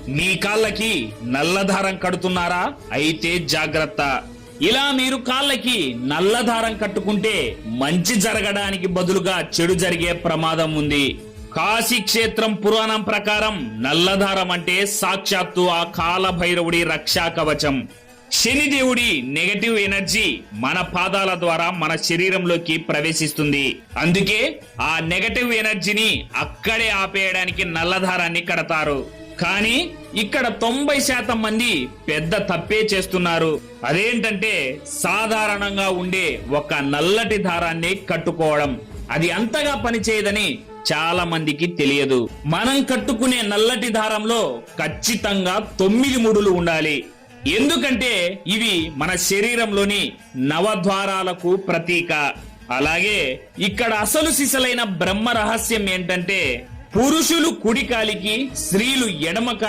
మీ కాళ్ళకి నల్లదారం కడుతున్నారా? అయితే జాగ్రత్త. ఇలా మీరు కాళ్ళకి నల్లదారం కట్టుకుంటే మంచి జరగడానికి బదులుగా చెడు జరిగే ప్రమాదం ఉంది. కాశీ క్షేత్రం పురాణం ప్రకారం నల్లదారం అంటే సాక్షాత్తు ఆ కాల భైరవుడి రక్షా కవచం. శనిదేవుడి నెగటివ్ ఎనర్జీ మన పాదాల ద్వారా మన శరీరంలోకి ప్రవేశిస్తుంది. అందుకే ఆ నెగటివ్ ఎనర్జీని అక్కడే ఆపేయడానికి నల్లదారాన్ని కడతారు. కానీ ఇక్కడ 90% మంది పెద్ద తప్పే చేస్తున్నారు. అదేంటంటే సాధారణంగా ఉండే ఒక నల్లటి దారాన్ని కట్టుకోవడం. అది అంతగా పనిచేయదని చాలా మందికి తెలియదు. మనం కట్టుకునే నల్లటి దారంలో ఖచ్చితంగా 9 ముడులు ఉండాలి. ఎందుకంటే ఇవి మన శరీరంలోని నవద్వారాలకు ప్రతీక. అలాగే ఇక్కడ అసలు సిసలైన బ్రహ్మ రహస్యం ఏంటంటే పురుషులు కుడి కాలికి, స్త్రీలు ఎడమ కాలికి